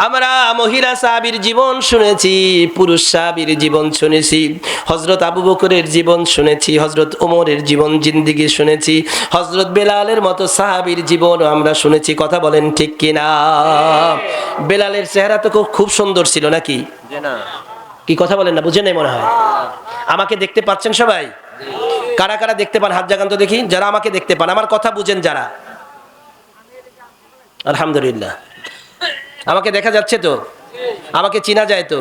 আমরা মহিলা সাহাবীর জীবন শুনেছি, পুরুষ সাহাবীর জীবন শুনেছি, হযরত আবু বকরের জীবন শুনেছি, হযরত ওমরের জীবন জিন্দেগি শুনেছি, হযরত বেলালের মতো সাহাবীর জীবন আমরা শুনেছি। কথা বলেন ঠিক কিনা? বেলালের চেহারা তো খুব সুন্দর ছিল নাকি? কি কথা বলেন না, বুঝে নাই মনে হয়। আমাকে দেখতে পাচ্ছেন সবাই? কারা কারা দেখতে পান হাত জাগান তো দেখি। যারা আমাকে দেখতে পান, আমার কথা বুঝেন যারা, আলহামদুলিল্লাহ। আমাকে দেখা যাচ্ছে তো? আমাকে চেনা যায় তো?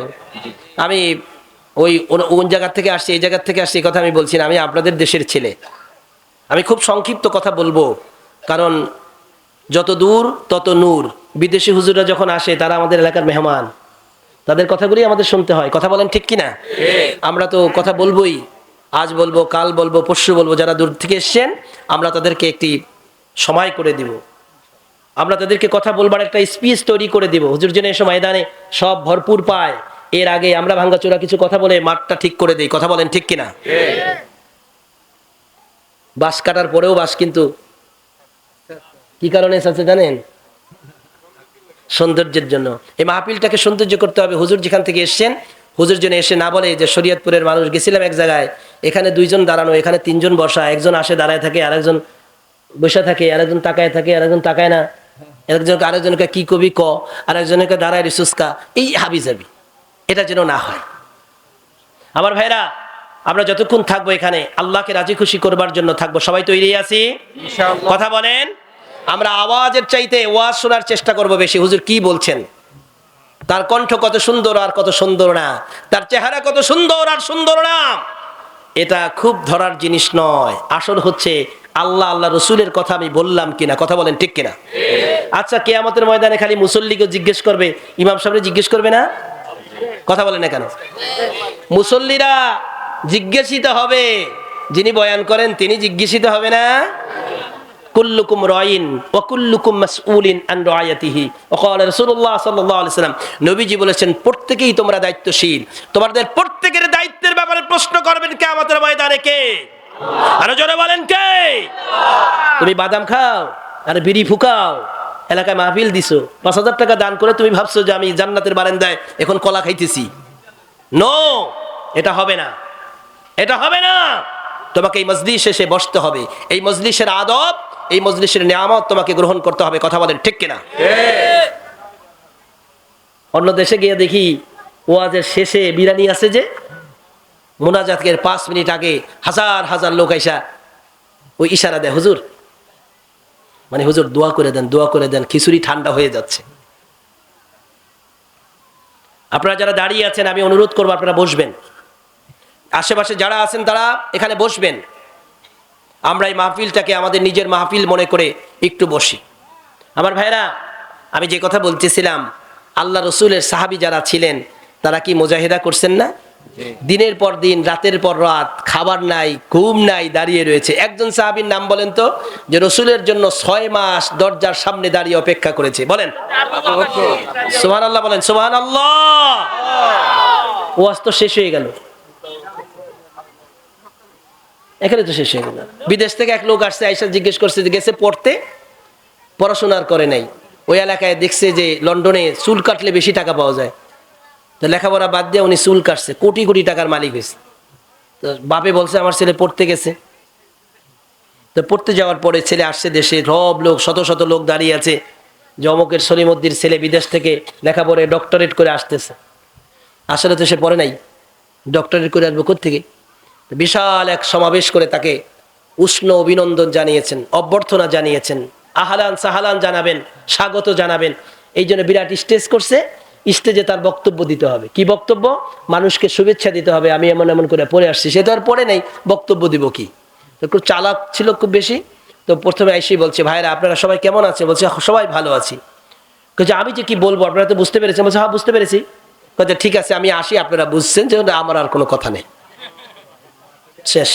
আমি ওই কোন জায়গা থেকে আসছি, এই জায়গা থেকে আসছি, এই কথা আমি বলছি না। আমি আপনাদের দেশের ছেলে। আমি খুব সংক্ষিপ্ত কথা বলবো, কারণ যত দূর তত নূর। বিদেশি হুজুররা যখন আসে তারা আমাদের এলাকার মেহমান, তাদের কথাগুলি আমাদের শুনতে হয়। কথা বলেন ঠিক কিনা? আমরা তো কথা বলবোই, আজ বলবো, কাল বলবো, পরশু বলবো। যারা দূর থেকে এসছেন আমরা তাদেরকে একটি সময় করে দিব, আমরা তাদেরকে কথা বলবার একটা স্পিচ তৈরি করে দিব। হুজুর যেন এসে ময়দানে সব ভরপুর পায়, এর আগে আমরা ভাঙ্গাচোরা কিছু কথা বলে মাঠটা ঠিক করে দেই। কথা বলেন ঠিক কিনা? বাঁশ কাটার পরেও বাঁশ কিন্তু কি কারণে আছে জানেন? সৌন্দর্যের জন্য। এই মাহফিলটাকে সৌন্দর্য করতে হবে। হুজুর যেখান থেকে এসছেন, হুজুর যেন এসে না বলে যে শরীয়তপুরের মানুষ গেছিলাম এক জায়গায়, এখানে দুইজন দাঁড়ানো, এখানে তিনজন বসা, একজন আসে দাঁড়ায় থাকে, আরেকজন বসে থাকে, আরেকজন তাকায় থাকে, আরেকজন তাকায় না, একজনকে আরেকজনকে কি কবি ক, আরেকজনকে দাঁড়ায় রিসুসকা, এই হাবি যাবি। এটা যেন না হয়। আমার ভাইরা, আমরা যতক্ষণ থাকবো এখানে আল্লাহকে রাজি খুশি করবার জন্য থাকবো। সবাই তৈরি আছি ইনশাআল্লাহ? কথা বলেন। আমরা আওয়াজের চাইতে ওয়াজ শোনার চেষ্টা করব বেশি। হুজুর কি বলছেন, তার কণ্ঠ কত সুন্দর আর কত সুন্দর না, তার চেহারা কত সুন্দর আর সুন্দর না, এটা খুব ধরার জিনিস নয়। আসল হচ্ছে আল্লাহ আল্লাহ রসুলের কথা আমি বললাম কিনা। কথা বলেন ঠিক কিনা? আচ্ছা, কিয়ামতের ময়দানে খালি মুসল্লিকে জিজ্ঞেস করবে, ইমাম সাহেব জিজ্ঞেস করবে না? কথা বলেন না কেন? মুসল্লিরা জিজ্ঞাসিত হবে, যিনি বয়ান করেন তিনি জিজ্ঞাসিত হবে না? কুল্লুকুম রাইন ওয়া কুল্লুকুম মাসউলিন আন রায়াতিহি। ওয়াকাল রাসূলুল্লাহ সাল্লাল্লাহু আলাইহি সাল্লাম, নবীজি বলেছেন প্রত্যেকেই তোমরা দায়িত্বশীল, তোমাদের প্রত্যেকের দায়িত্বের ব্যাপারে প্রশ্ন করবেন কিয়ামতের ময়দানে কে? আরো জোরে বলেন কে? তুমি বাদাম খাও আর বিড়ি ফুকাও, এলাকায় মাহফিল দিছো, ৫,০০০ টাকা দান করে তুমি ভাবছো যে আমি জান্নাতের বারান্দায় এখন কলা খাইতেছি। নো, এটা হবে না, এটা হবে না। তোমাকে এই মজলিস এসে বসতে হবে, এই মজলিসের আদব, এই মজলিসের নিয়ামত তোমাকে গ্রহণ করতে হবে। কথা বলেন ঠিক কিনা? অন্য দেশে গিয়ে দেখি ওয়াজের শেষে বিরানি আছে যে, মোনাজাতের ৫ মিনিট আগে হাজার হাজার লোক আইসা ওই ইশারা দেয়, হুজুর, মানে হুজুর দোয়া করে দেন, দোয়া করে দেন, খিচুড়ি ঠান্ডা হয়ে যাচ্ছে। আপনারা যারা দাঁড়িয়ে আছেন আমি অনুরোধ করবো আপনারা বসবেন, আশেপাশে যারা আছেন তারা এখানে বসবেন। আমরা এই মাহফিলটাকে আমাদের নিজের মাহফিল মনে করে একটু বসি। আমার ভাইরা, আমি যে কথা বলতেছিলাম, আল্লাহ রসুলের সাহাবী যারা ছিলেন তারা কি মুজাহিদা করছেন না? দিনের পর দিন, রাতের পর রাত, খাবার নাই, ঘুম নাই, দাঁড়িয়ে রয়েছে। একজন সাহাবীর নাম বলেন তো, যে রসুলের জন্য ৬ মাস দরজার সামনে দাঁড়িয়ে অপেক্ষা করেছে? বলেন সুবহানাল্লাহ, বলেন সুবহানাল্লাহ। ওয়াজ তো শেষ হয়ে গেল, এখানে তো শেষ হয়ে গেল। বিদেশ থেকে এক লোক আসছে, আইসা জিজ্ঞেস করছে যে গেছে পড়তে, পড়াশোনার করে নাই। ওই এলাকায় দেখছে যে লন্ডনে চুল কাটলে বেশি টাকা পাওয়া যায়, তো লেখাপড়া বাদ দিয়ে উনি চুল কাটছে, কোটি কোটি টাকার মালিক হয়েছে। তো বাপে বলছে আমার ছেলে পড়তে গেছে। তো পড়তে যাওয়ার পরে ছেলে আসছে দেশে, সব লোক, শত শত লোক দাঁড়িয়ে আছে যে অমুকের সলিমুদ্দির ছেলে বিদেশ থেকে লেখাপড়ে ডক্টরেট করে আসতেছে। আসলে তো সে পড়ে নাই, ডক্টরেট করে আসবে কোত্থেকে? বিশাল এক সমাবেশ করে তাকে উষ্ণ অভিনন্দন জানিয়েছেন, অভ্যর্থনা জানিয়েছেন, আহলান সাহালান জানাবেন, স্বাগত জানাবেন। এই জন্য বিরাট স্টেজ করছে, স্টেজে তার বক্তব্য দিতে হবে। কি বক্তব্য? মানুষকে শুভেচ্ছা দিতে হবে, আমি এমন এমন করে পড়ে আসছি। সে তো আর পড়ে নাই, বক্তব্য দিব কি? তো খুব চালাক ছিল খুব বেশি। তো প্রথমে এসেই বলছে, ভাইরা আপনারা সবাই কেমন আছে? বলছে সবাই ভালো আছি। বলছে আমি যে কি বলবো আপনারা তো বুঝতে পেরেছেন? বলছে হ্যাঁ বুঝতে পেরেছি। বলছে ঠিক আছে আমি আসি, আপনারা বুঝছেন যে আমার আর কোনো কথা নেই। শেষ।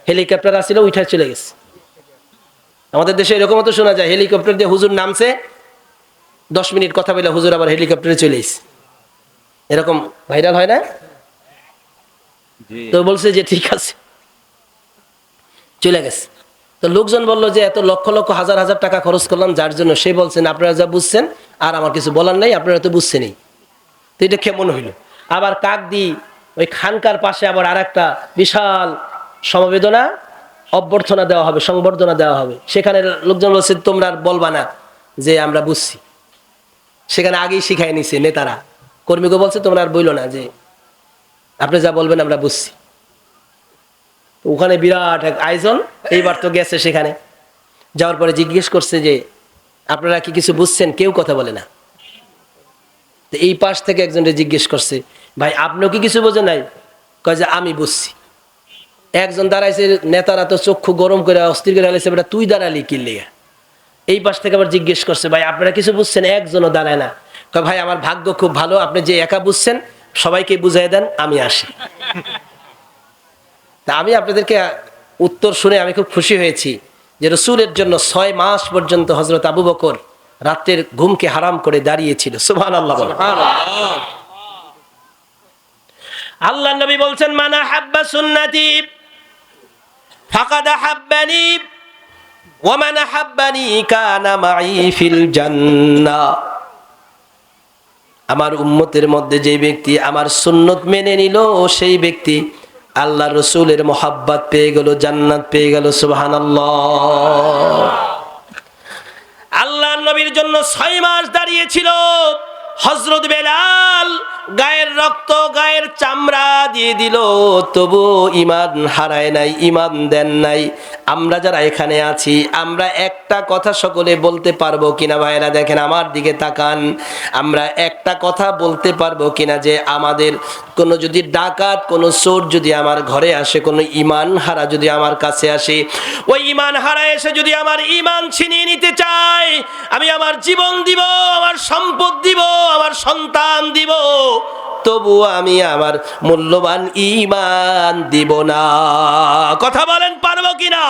হেলিকপ্টার আসছিল, উঠে চলে গেছে। আমাদের দেশে এরকমও তো শোনা যায়, হেলিকপ্টার দিয়ে হুজুর নামছে, 10 মিনিট কথা বলে হুজুর আবার হেলিকপ্টারে চলে এসেছে। এরকম ভাইরাল হয় না? তো বলছে যে ঠিক আছে, চলে গেছে। তো লোকজন বললো যে এত লক্ষ লক্ষ হাজার হাজার টাকা খরচ করলাম যার জন্য? সে বলছেন আপনারা যা বুঝছেন আর আমার কিছু বলার নাই, আপনারা তো বুঝছেনই। তো এটা কেমন হইল? আবার কাকদি ওই খানকার পাশে আবার আর একটা বিশাল সমবেদনা অভ্যর্থনা দেওয়া হবে, সংবর্ধনা দেওয়া হবে। সেখানে লোকজন বলছে তোমরা আর বলবা না যে আমরা বুঝছি। সেখানে আগেই শিখাই নিছে নেতারা, কর্মীকে বলছে তোমরা আর বইলো না যে আপনি যা বলবেন আমরা বুঝছি। ওখানে বিরাট এক আয়োজন। এইবার তো গেছে, সেখানে যাওয়ার পরে জিজ্ঞেস করছে যে আপনারা কি কিছু বুঝছেন? কেউ কথা বলে না। তো এই পাশ থেকে একজনকে জিজ্ঞেস করছে, ভাই আপনিও কি কিছু বোঝেন নাই? কয় যে আমি বুঝছি। একজন দাঁড়াইছে, নেতারা তো চক্ষু গরম করে অস্থির করে আলাইছে, বেটা তুই দাঁড়ালি কি লিগা? এই পাশ থেকে আবার জিজ্ঞেস করছে, ভাই আপনারা কিছু বুঝছেন? একজনও দাঁড়ায় না। কয় ভাই আমার ভাগ্য খুব ভালো, আপনি যে একা বুঝছেন সবাইকে বুঝাই দেন, আমি আসি। তা আমি আপনাদেরকে উত্তর শুনে আমি খুব খুশি হয়েছি যে রসুলের জন্য 6 মাস পর্যন্ত হযরত আবু বকর রাতের ঘুমকে হারাম করে দাঁড়িয়েছিল। সুবহানাল্লাহ। আল্লাহ নবী বলছেন, মান আহাব্বা সুন্নতি ফাকাদ আহাব্বানি ওয়া মান আহাব্বানি কানা মাই ফিল জান্নাহ। আমার উম্মতের মধ্যে যে ব্যক্তি আমার সুন্নত মেনে নিল, সেই ব্যক্তি আল্লাহ রসুলের মোহাব্বত পেয়ে গেল, জান্নাত পেয়ে গেল। সুবহানাল্লাহ। আল্লাহ নবীর জন্য 6 মাস দাঁড়িয়েছিল হযরত বেলাল। গায়ের রক্ত, গায়ের চামড়া দিয়ে দিল, তবু ঈমান হারায় নাই, ঈমান দেন নাই। আমরা যারা এখানে আছি, আমরা একটা কথা সকলে বলতে পারবো কিনা? ভাইরা দেখেন, আমার দিকে তাকান। আমরা একটা কথা বলতে পারবো কিনা যে আমাদের কোনো যদি ডাকাত, কোনো চোর যদি আমার ঘরে আসে, কোনো ঈমান হারা যদি আমার কাছে আসে, ওই ঈমান হারা এসে যদি আমার ঈমান ছিনিয়ে নিতে চায়, আমি আমার জীবন দিব, আমার সম্পদ দিব, আমার সন্তান দিব, তবুও আমি আমার মূল্যবান ঈমান দিব না। কথা বলেন, পারবো কিনা?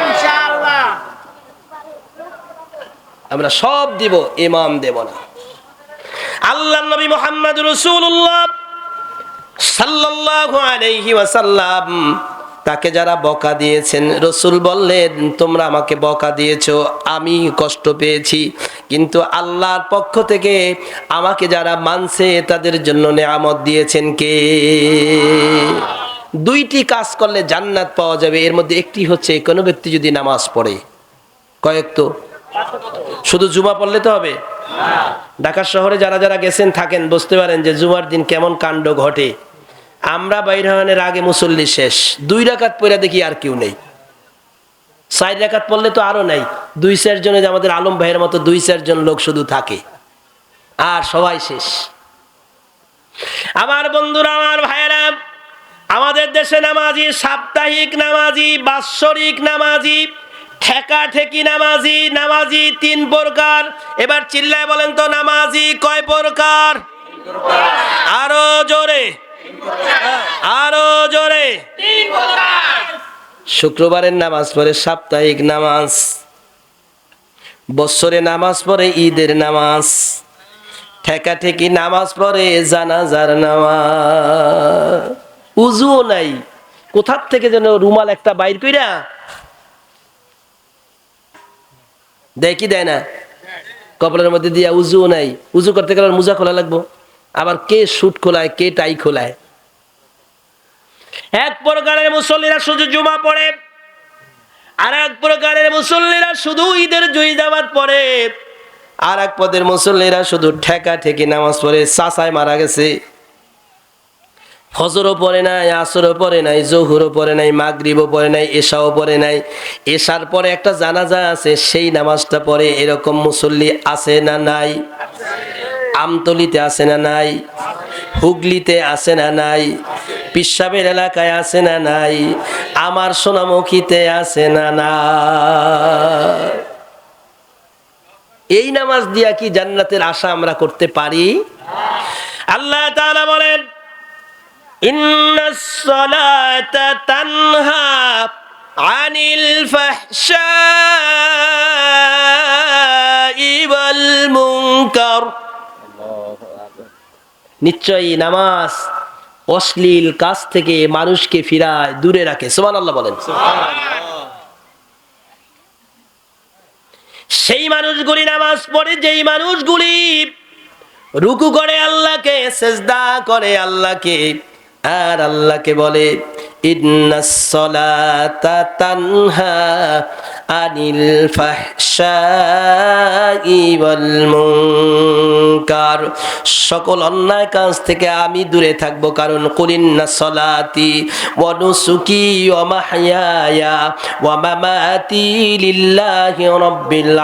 ইনশাআল্লাহ। আমরা সব দিব, ঈমান দেব না। আল্লাহর নবী মুহাম্মদ রাসূলুল্লাহ সাল্লাল্লাহু আলাইহি ওয়াসাল্লাম তাকে যারা বকা দিয়েছেন, রসুল বললেন তোমরা আমাকে বকা দিয়েছো, আমি কষ্ট পেয়েছি, কিন্তু আল্লাহর পক্ষ থেকে আমাকে যারা মানছে তাদের জন্য নেয়ামত দিয়েছেন কে? 2টি কাজ করলে জান্নাত পাওয়া যাবে। এর মধ্যে একটি হচ্ছে কোনো ব্যক্তি যদি নামাজ পড়ে। কয়েক তো শুধু জুমা পড়লে তো হবে? ঢাকা শহরে যারা যারা গেছেন থাকেন, বুঝতে পারেন যে জুমার দিন কেমন কাণ্ড ঘটে। আমরা বাইর হওয়ার আগে মুসল্লি শেষ, 2 রাকাত পড়ে দেখি আর কেউ নেই। 4 রাকাত পড়লে তো আরো নাই, 2-4 জনে, আমাদের আলম ভাইয়ের মতো 2-4 জন লোক শুধু থাকে, আর সবাই শেষ। আমার বন্ধুরা, আমার ভাইয়েরা, আমাদের দেশে নামাজি, সাপ্তাহিক নামাজি, বাৎসরিক নামাজি, ঠেকা ঠেকি নামাজি, নামাজি 3 প্রকার। এবার চিল্লায় বলেন তো, নামাজি কয় প্রকার? আরো জোরে, আরো জোরে। শুক্রবারের নামাজ পড়ে সাপ্তাহিক নামাজ, বছরে নামাজ পড়ে ঈদের নামাজ, ঠেকা ঠেকি নামাজ পড়ে জানাজার নামাজ। উজুও নাই, কোথার থেকে যেন রুমাল একটা বাইর কইরা দেয়, কি দেয় না, কপালের মধ্যে দিয়া। উজুও নাই, উজু করতে গেলে মোজা খোলা লাগবো, আবার কে শুট খোলায়, কে টাই খোলায়। এক প্রকারের মুসল্লিরা শুধু জুমা পড়ে, আর এক প্রকারের মুসল্লিরা শুধু ঈদের জুই জামাত পড়ে, আর এক পদের মুসল্লিরা শুধু ঠেকা ঠেকি নামাজ পড়ে। চাচায় মারা গেছে, ফজরও পড়ে নাই, আসরও পড়ে নাই, জোহরও পড়ে নাই, মাগরিবও পড়ে নাই, এশাও পড়ে নাই। এশার পরে একটা জানাজা আছে, সেই নামাজটা পড়ে। এরকম মুসল্লি আছে না নাই? আমতলিতে আছে না নাই? হুগলিতে আছে না নাই? পিসাবের এলাকায় আছে না নাই? আমার সোনামুখীতে আছে না না? এই নামাজ দিয়া কি জান্নাতের আশা আমরা করতে পারি? আল্লাহ তাআলা বলেন, ইন্নাস সালাতা তানহা আনিল ফাহশাই ওয়াল মুনকার। নিশ্চয়ই নামাজ অশ্লীল কাজ থেকে মানুষকে ফিরায়, দূরে রাখে। সুবহানাল্লাহ বলেন। সেই মানুষগুলি নামাজ পড়ে, যেই মানুষগুলি রুকু করে আল্লাহকে, সেজদা করে আল্লাহকে, আর আল্লাহকে বলে ইন্নাস সালাতা তানহা আনিল ফাহশাই ওয়াল মুনকার, সকল অন্যায় কাজ থেকে আমি দূরে থাকবো, কারণ কুলিন্না সলাতি ওয়া নুসুকি ওয়া মাহইয়ায়া ওয়া মামাতি লিল্লাহি রাব্বিল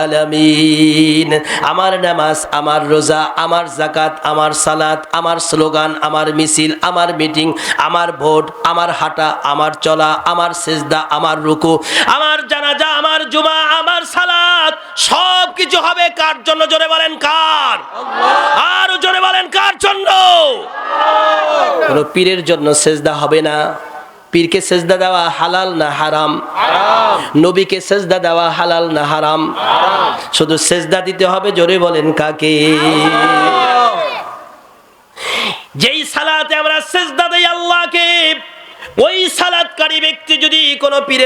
আলামিন। আমার নামাজ, আমার রোজা, আমার যাকাত, আমার সালাত, আমার স্লোগান, আমার মিছিল, আমার মিটিং, আমার ভোট, আমার হাঁটা, আমার চলা, আমার সিজদা, আমার রুকু, আমার জানাজা, আমার জুমা, আমার সালাত, সব কিছু হবে কার জন্য? জোরে বলেন কার? আর জোরে বলেন কার জন্য? কোন পীরের জন্য সেজদা হবে না। পীরকে সেজদা দেওয়া হালাল না হারাম? নবীকে সেজদা দেওয়া হালাল না হারাম? শুধু সেজদা দিতে হবে, জোরে বলেন কাকে? যেই সালাতে আমরা সেজদা দেই আল্লাহকে, ওই সালাতকারী ব্যক্তি যদি কোনো পীরের